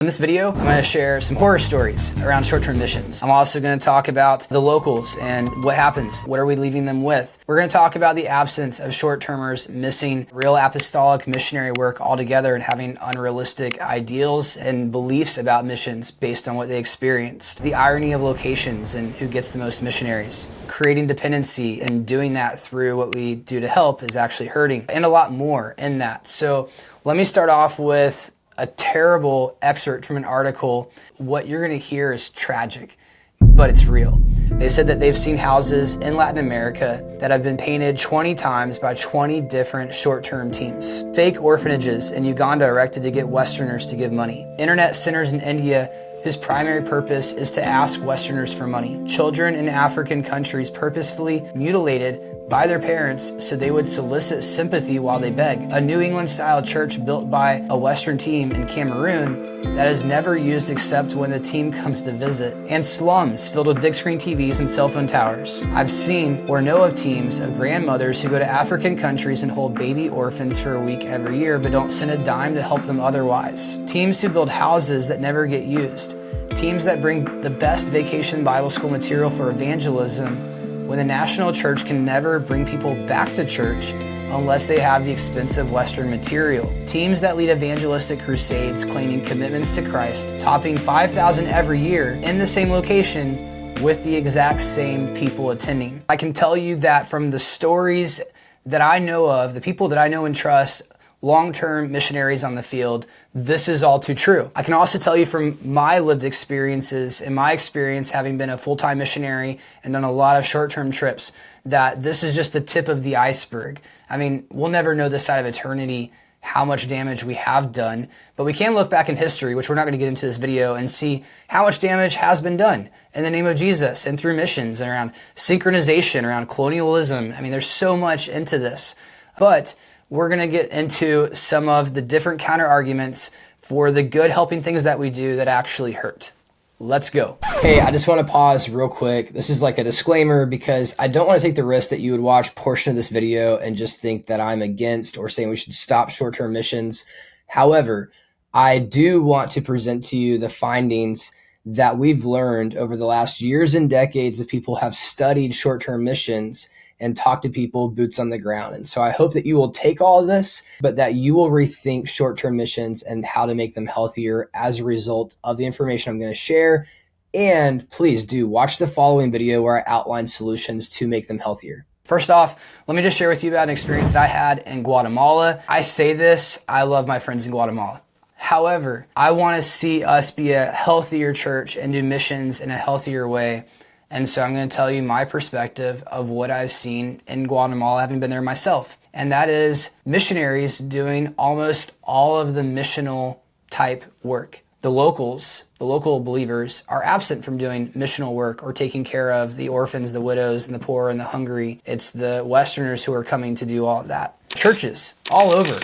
In this video, I'm going to share some horror stories around short-term missions. I'm also going to talk about the locals and what happens. What are we leaving them with? We're going to talk about the absence of short-termers missing real apostolic missionary work altogether and having unrealistic ideals and beliefs about missions based on what they experienced. The irony of locations and who gets the most missionaries. Creating dependency and doing that through what we do to help is actually hurting, and a lot more in that. So let me start off with a terrible excerpt from an article. What you're going to hear is tragic, but it's real. They said that they've seen houses in Latin America that have been painted 20 times by 20 different short-term teams. Fake orphanages in Uganda erected to get Westerners to give money. Internet centers in India whose primary purpose is to ask Westerners for money. Children in African countries purposefully mutilated by their parents so they would solicit sympathy while they beg. A New England-style church built by a Western team in Cameroon that is never used except when the team comes to visit. And slums filled with big screen TVs and cell phone towers. I've seen or know of teams of grandmothers who go to African countries and hold baby orphans for a week every year but don't send a dime to help them otherwise. Teams who build houses that never get used. Teams that bring the best vacation Bible school material for evangelism when the national church can never bring people back to church unless they have the expensive Western material. Teams that lead evangelistic crusades claiming commitments to Christ, topping 5,000 every year in the same location with the exact same people attending. I can tell you that from the stories that I know of, the people that I know and trust, long-term missionaries on the field, this is all too true. I can also tell you from my lived experiences, in my experience having been a full-time missionary and done a lot of short-term trips, that this is just the tip of the iceberg. I mean, we'll never know this side of eternity how much damage we have done, but we can look back in history, which we're not going to get into this video, and see how much damage has been done in the name of Jesus and through missions and around synchronization, around colonialism. I mean, there's so much into this, but we're going to get into some of the different counter arguments for the good helping things that we do that actually hurt. Let's go. Hey, I just want to pause real quick. This is like a disclaimer because I don't want to take the risk that you would watch a portion of this video and just think that I'm against or saying we should stop short-term missions. However, I do want to present to you the findings that we've learned over the last years and decades of people have studied short-term missions and talk to people boots on the ground. And so I hope that you will take all of this, but that you will rethink short-term missions and how to make them healthier as a result of the information I'm going to share. And please do watch the following video where I outline solutions to make them healthier. First off, let me just share with you about an experience that I had in Guatemala. I say this, I love my friends in Guatemala. However, I want to see us be a healthier church and do missions in a healthier way. And so I'm going to tell you my perspective of what I've seen in Guatemala, having been there myself. And that is missionaries doing almost all of the missional type work. The locals, the local believers, are absent from doing missional work or taking care of the orphans, the widows, and the poor and the hungry. It's the Westerners who are coming to do all of that. Churches all over,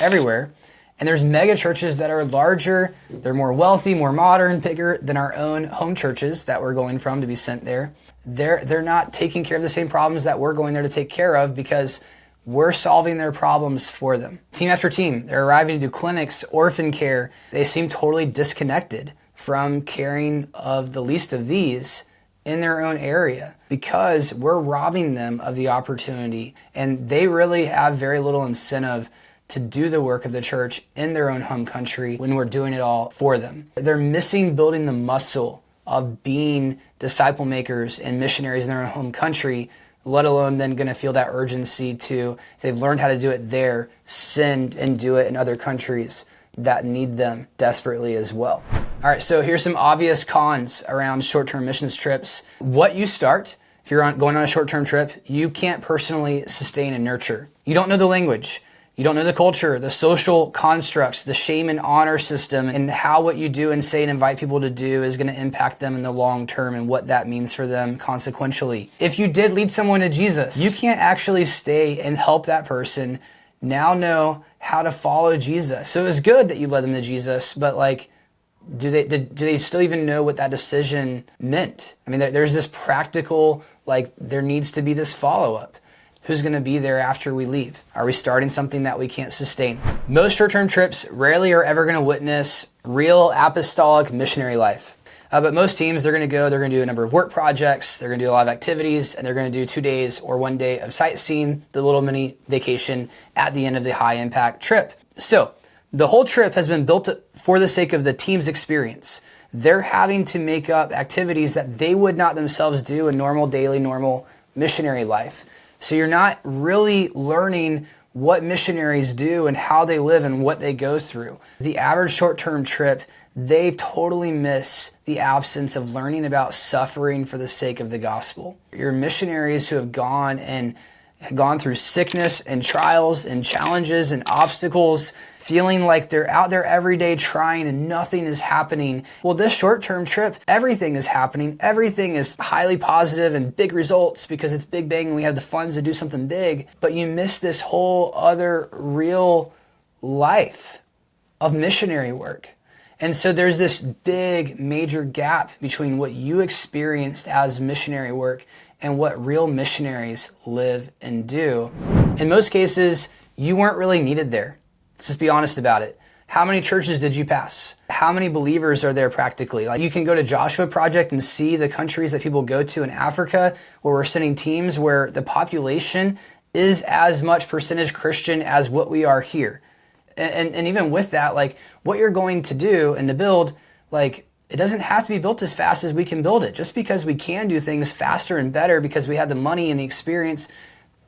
everywhere. And there's mega churches that are larger, they're more wealthy, more modern, bigger than our own home churches that we're going from to be sent there. They're not taking care of the same problems that we're going there to take care of because we're solving their problems for them. Team after team, they're arriving to do clinics, orphan care. They seem totally disconnected from caring of the least of these in their own area because we're robbing them of the opportunity, and they really have very little incentive to do the work of the church in their own home country when we're doing it all for them. They're missing building the muscle of being disciple makers and missionaries in their own home country, let alone then going to feel that urgency to, if they've learned how to do it there, send and do it in other countries that need them desperately as well. All right, so here's some obvious cons around short-term missions trips. What you start, if you're going on a short-term trip, you can't personally sustain and nurture. You don't know the language. You don't know the culture, the social constructs, the shame and honor system, and how what you do and say and invite people to do is going to impact them in the long term and what that means for them consequentially. If you did lead someone to Jesus, you can't actually stay and help that person now know how to follow Jesus. So it was good that you led them to Jesus, but like, do they still even know what that decision meant? I mean, there's this practical, like there needs to be this follow-up. Who's going to be there after we leave? Are we starting something that we can't sustain? Most short-term trips rarely are ever going to witness real apostolic missionary life. But most teams, they're going to do a number of work projects, they're going to do a lot of activities, and they're going to do 2 days or 1 day of sightseeing, the little mini vacation at the end of the high impact trip. So the whole trip has been built for the sake of the team's experience. They're having to make up activities that they would not themselves do in normal missionary life. So you're not really learning what missionaries do and how they live and what they go through. The average short-term trip, they totally miss the absence of learning about suffering for the sake of the gospel. Your missionaries who have gone through sickness and trials and challenges and obstacles, feeling like they're out there every day trying and nothing is happening. Well, this short-term trip, everything is happening. Everything is highly positive and big results because it's Big Bang and we have the funds to do something big. But you miss this whole other real life of missionary work. And so there's this big major gap between what you experienced as missionary work and what real missionaries live and do. In most cases, you weren't really needed there. Let's just be honest about it. How many churches did you pass? How many believers are there practically? Like, you can go to Joshua Project and see the countries that people go to in Africa where we're sending teams where the population is as much percentage Christian as what we are here. And even with that, like, what you're going to do and to build, like, it doesn't have to be built as fast as we can build it. Just because we can do things faster and better because we have the money and the experience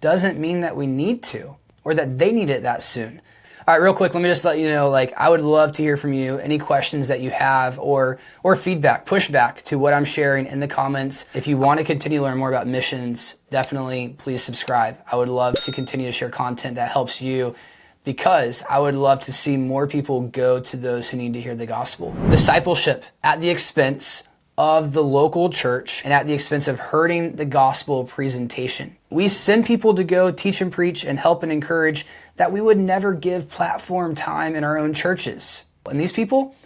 doesn't mean that we need to or that they need it that soon. All right, real quick, let me just let you know, like, I would love to hear from you, any questions that you have or feedback, pushback to what I'm sharing in the comments. If you want to continue to learn more about missions, definitely please subscribe. I would love to continue to share content that helps you because I would love to see more people go to those who need to hear the gospel. Discipleship at the expense of the local church and at the expense of hurting the gospel presentation. We send people to go teach and preach and help and encourage that we would never give platform time in our own churches. And these people,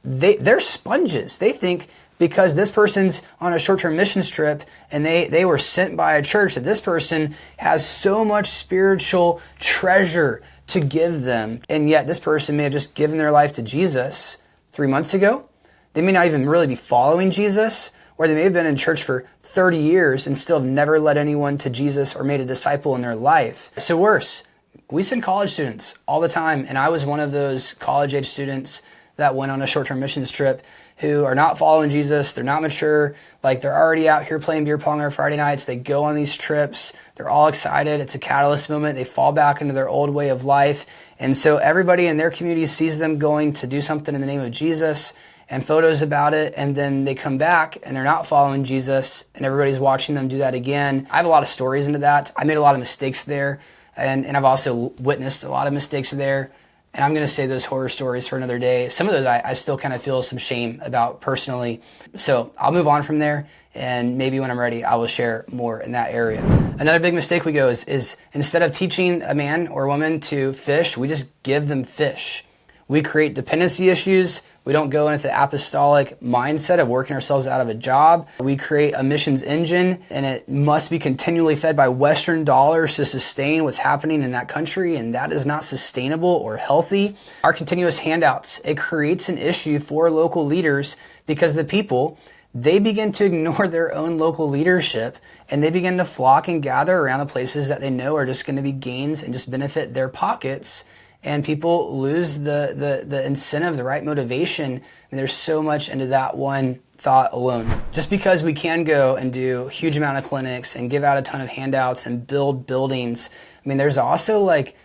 they're sponges. They think because this person's on a short-term missions trip and they were sent by a church that this person has so much spiritual treasure to give them. And yet this person may have just given their life to Jesus 3 months ago. They may not even really be following Jesus, or they may have been in church for 30 years and still have never led anyone to Jesus or made a disciple in their life. So worse, we send college students all the time, and I was one of those college-age students that went on a short-term missions trip who are not following Jesus, they're not mature, like they're already out here playing beer pong on Friday nights, they go on these trips, they're all excited, it's a catalyst moment, they fall back into their old way of life, and so everybody in their community sees them going to do something in the name of Jesus, and photos about it, and then they come back and they're not following Jesus, and everybody's watching them do that again. I have a lot of stories into that. I made a lot of mistakes there, and I've also witnessed a lot of mistakes there, and I'm going to save those horror stories for another day. Some of those I still kind of feel some shame about personally, so I'll move on from there, and maybe when I'm ready, I will share more in that area. Another big mistake we go is instead of teaching a man or woman to fish, we just give them fish. We create dependency issues. We don't go into the apostolic mindset of working ourselves out of a job. We create a missions engine, and it must be continually fed by Western dollars to sustain what's happening in that country, and that is not sustainable or healthy. Our continuous handouts, it creates an issue for local leaders because the people, they begin to ignore their own local leadership, and they begin to flock and gather around the places that they know are just going to be gains and just benefit their pockets. And people lose the incentive, the right motivation, and there's so much into that one thought alone. Just because we can go and do a huge amount of clinics and give out a ton of handouts and build buildings, I mean, there's also like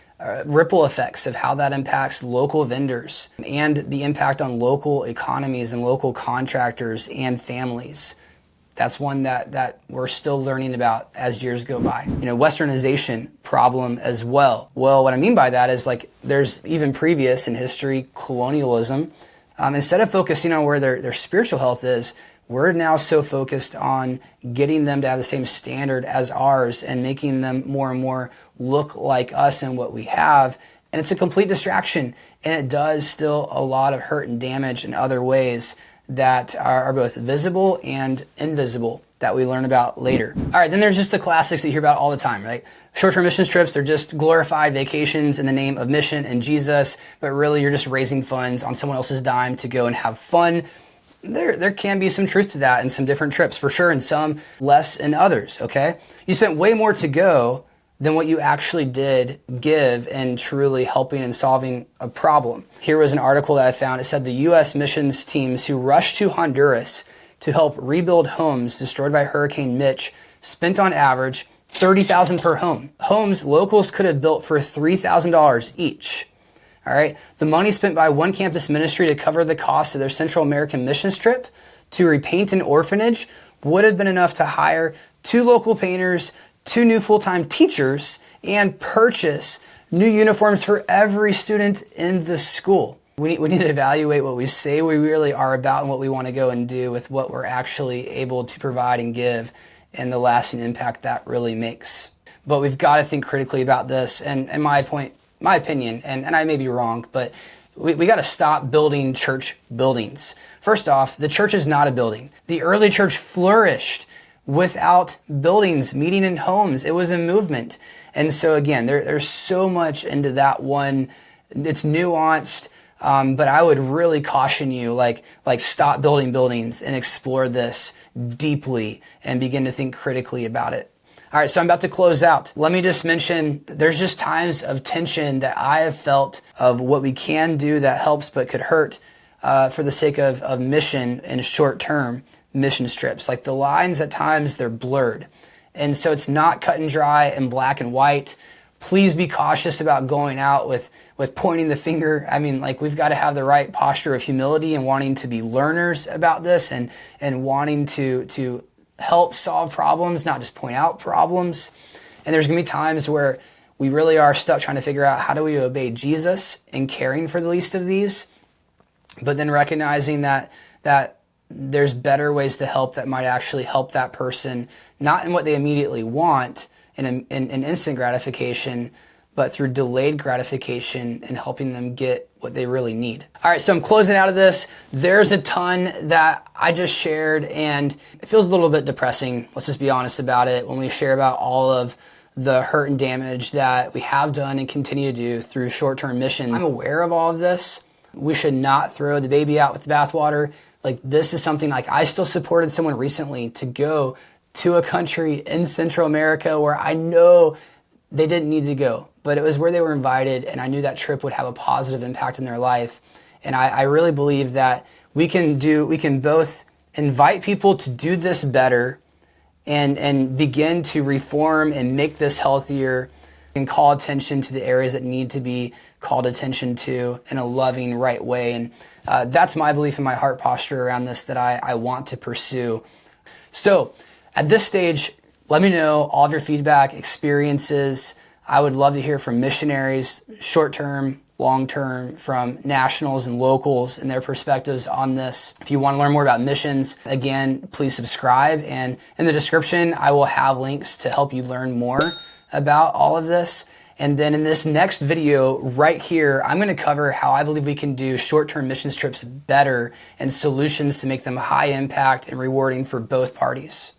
ripple effects of how that impacts local vendors and the impact on local economies and local contractors and families. That's one that we're still learning about as years go by. Westernization problem as well. Well, what I mean by that is like there's even previous in history colonialism. Instead of focusing on where their spiritual health is, we're now so focused on getting them to have the same standard as ours and making them more and more look like us and what we have. And it's a complete distraction, and it does still a lot of hurt and damage in other ways that are both visible and invisible that we learn about later. All right, then there's just the classics that you hear about all the time, right? Short-term missions trips, they're just glorified vacations in the name of mission and Jesus, but really you're just raising funds on someone else's dime to go and have fun. There can be some truth to that in some different trips for sure, and some less in others, okay? You spent way more to go than what you actually did give in truly helping and solving a problem. Here was an article that I found. It said the U.S. missions teams who rushed to Honduras to help rebuild homes destroyed by Hurricane Mitch spent on average $30,000 per home. Homes locals could have built for $3,000 each. All right. The money spent by one campus ministry to cover the cost of their Central American missions trip to repaint an orphanage would have been enough to hire 2 local painters, 2 new full-time teachers, and purchase new uniforms for every student in the school. We need to evaluate what we say we really are about and what we want to go and do with what we're actually able to provide and give and the lasting impact that really makes. But we've got to think critically about this, and my opinion, and I may be wrong, but we got to stop building church buildings. First off, the church is not a building. The early church flourished without buildings, meeting in homes. It was a movement. And so again, there's so much into that one. It's nuanced, but I would really caution you, like stop building buildings and explore this deeply and begin to think critically about it. All right, so I'm about to close out. Let me just mention, there's just times of tension that I have felt of what we can do that helps but could hurt for the sake of mission and short-term mission trips. Like the lines at times, they're blurred. And so it's not cut and dry and black and white. Please be cautious about going out with pointing the finger. I mean, like we've got to have the right posture of humility and wanting to be learners about this and wanting to help solve problems, not just point out problems. And there's going to be times where we really are stuck trying to figure out how do we obey Jesus in caring for the least of these, but then recognizing that there's better ways to help that might actually help that person, not in what they immediately want, in instant gratification, but through delayed gratification and helping them get what they really need. All right, so I'm closing out of this. There's a ton that I just shared, and it feels a little bit depressing. Let's just be honest about it. When we share about all of the hurt and damage that we have done and continue to do through short-term missions, I'm aware of all of this. We should not throw the baby out with the bathwater. Like this is something like I still supported someone recently to go to a country in Central America where I know they didn't need to go, but it was where they were invited, and I knew that trip would have a positive impact in their life. And I really believe that we can both invite people to do this better and begin to reform and make this healthier and call attention to the areas that need to be called attention to in a loving, right way. And that's my belief and my heart posture around this that I want to pursue. So at this stage, let me know all of your feedback, experiences. I would love to hear from missionaries, short-term, long-term, from nationals and locals and their perspectives on this. If you want to learn more about missions, again, please subscribe. And in the description, I will have links to help you learn more about all of this. And then in this next video right here, I'm going to cover how I believe we can do short-term missions trips better and solutions to make them high impact and rewarding for both parties.